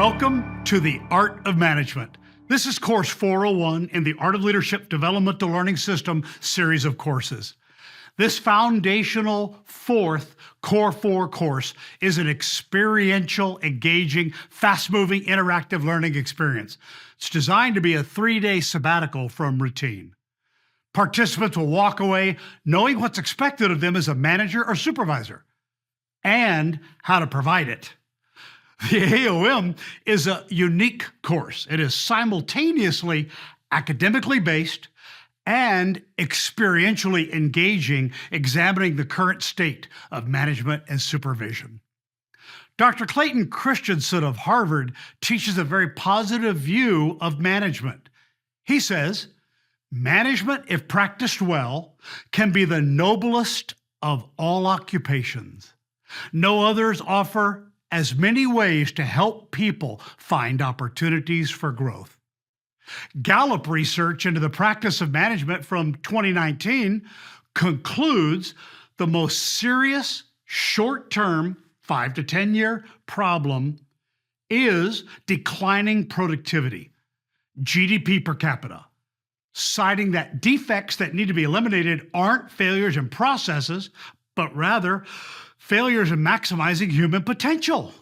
Welcome to the Art of Management. This is course 401 in the Art of Leadership Developmental Learning System series of courses. This foundational fourth Core 4 course is an experiential, engaging, fast-moving, interactive learning experience. It's designed to be a 3-day sabbatical from routine. Participants will walk away knowing what's expected of them as a manager or supervisor and how to provide it. The AOM is a unique course. It is simultaneously academically based and experientially engaging, examining the current state of management and supervision. Dr. Clayton Christensen of Harvard teaches a very positive view of management. He says, management, if practiced well, can be the noblest of all occupations. No others offer as many ways to help people find opportunities for growth. Gallup research into the practice of management from 2019 concludes the most serious short-term 5 to 10 year problem is declining productivity, GDP per capita, citing that defects that need to be eliminated aren't failures in processes, but rather failures in maximizing human potential.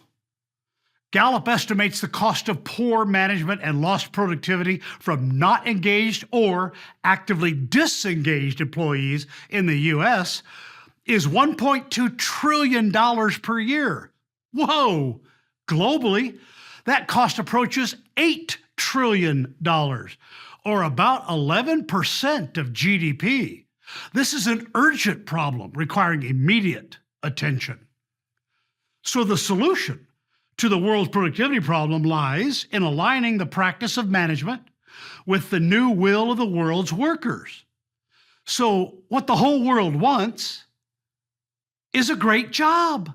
Gallup estimates the cost of poor management and lost productivity from not engaged or actively disengaged employees in the U.S. is $1.2 trillion per year. Whoa! Globally, that cost approaches $8 trillion, or about 11% of GDP. This is an urgent problem requiring immediate attention. So the solution to the world's productivity problem lies in aligning the practice of management with the new will of the world's workers. So what the whole world wants is a great job.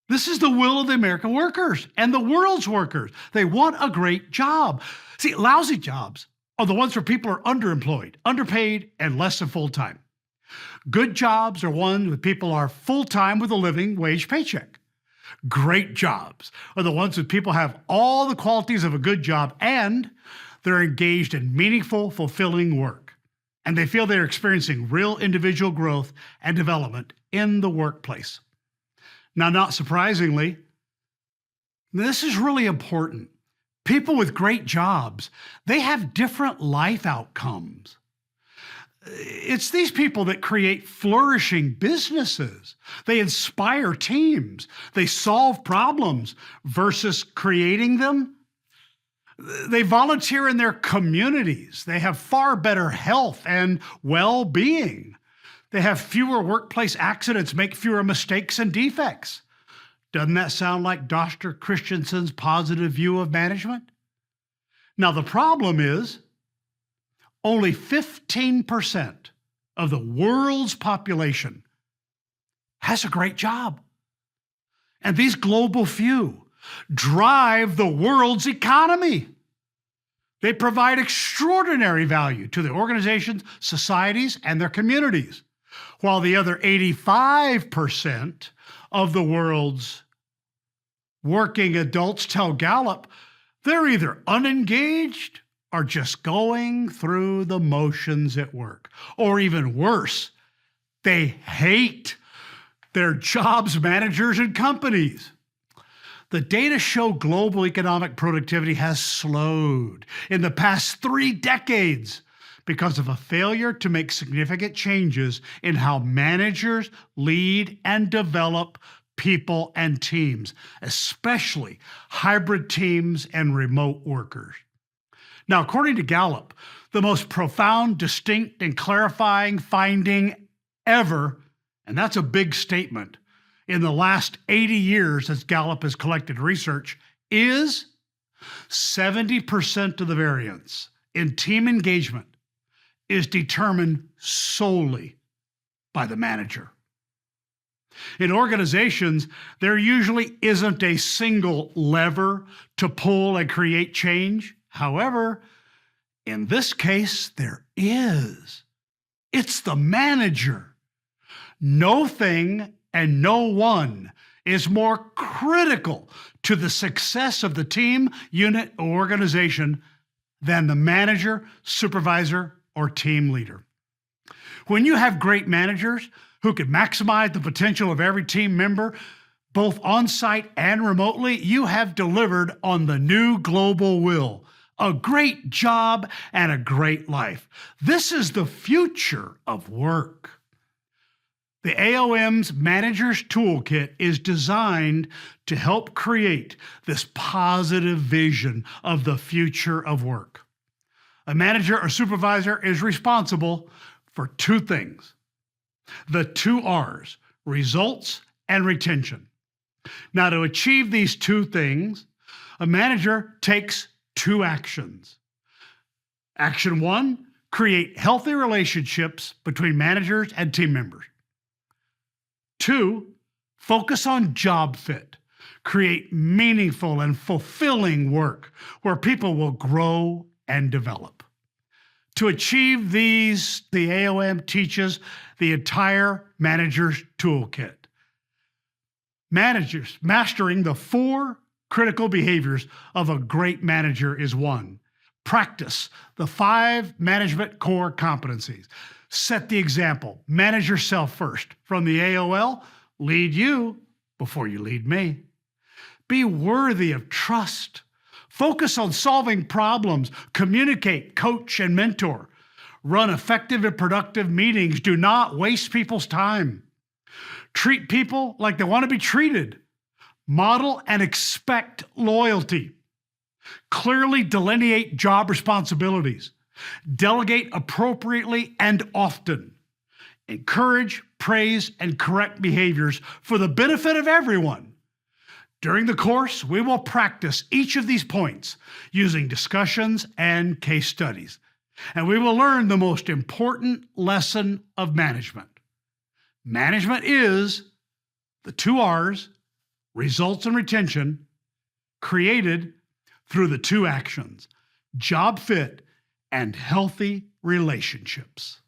This is the will of the American workers and the world's workers. They want a great job. See, lousy jobs are the ones where people are underemployed, underpaid, and less than full-time. Good jobs are ones where people are full-time with a living wage paycheck. Great jobs are the ones that people have all the qualities of a good job and they're engaged in meaningful, fulfilling work. And they feel they're experiencing real individual growth and development in the workplace. Now, not surprisingly, this is really important. People with great jobs, they have different life outcomes. It's these people that create flourishing businesses. They inspire teams. They solve problems versus creating them. They volunteer in their communities. They have far better health and well-being. They have fewer workplace accidents, make fewer mistakes and defects. Doesn't that sound like Dr. Christensen's positive view of management? Now, the problem is, only 15% of the world's population has a great job. And these global few drive the world's economy. They provide extraordinary value to the organizations, societies, and their communities, while the other 85% of the world's working adults tell Gallup they're either unengaged are just going through the motions at work. Or even worse, they hate their jobs, managers, and companies. The data show global economic productivity has slowed in the past 3 decades because of a failure to make significant changes in how managers lead and develop people and teams, especially hybrid teams and remote workers. Now, according to Gallup, the most profound, distinct, and clarifying finding ever, and that's a big statement, in the last 80 years as Gallup has collected research, is 70% of the variance in team engagement is determined solely by the manager. In organizations, there usually isn't a single lever to pull and create change. However, in this case, there is. It's the manager. No thing and no one is more critical to the success of the team, unit, or organization than the manager, supervisor, or team leader. When you have great managers who can maximize the potential of every team member, both on-site and remotely, you have delivered on the new global will. A great job and a great life. This is the future of work. The AOM's Manager's Toolkit is designed to help create this positive vision of the future of work. A manager or supervisor is responsible for two things: the two R's, results and retention. Now, to achieve these two things, a manager takes two actions. Action one, create healthy relationships between managers and team members. Two, focus on job fit. Create meaningful and fulfilling work where people will grow and develop. To achieve these, the AOM teaches the entire Manager's Toolkit. Managers, mastering the four critical behaviors of a great manager is one. Practice the 5 management core competencies. Set the example. Manage yourself first. From the AOL, lead you before you lead me. Be worthy of trust. Focus on solving problems. Communicate, coach, and mentor. Run effective and productive meetings. Do not waste people's time. Treat people like they want to be treated. Model and expect loyalty. Clearly delineate job responsibilities. Delegate appropriately and often. Encourage, praise, and correct behaviors for the benefit of everyone. During the course, we will practice each of these points using discussions and case studies, and we will learn the most important lesson of management. Management is the two R's, results and retention, created through the two actions, job fit and healthy relationships.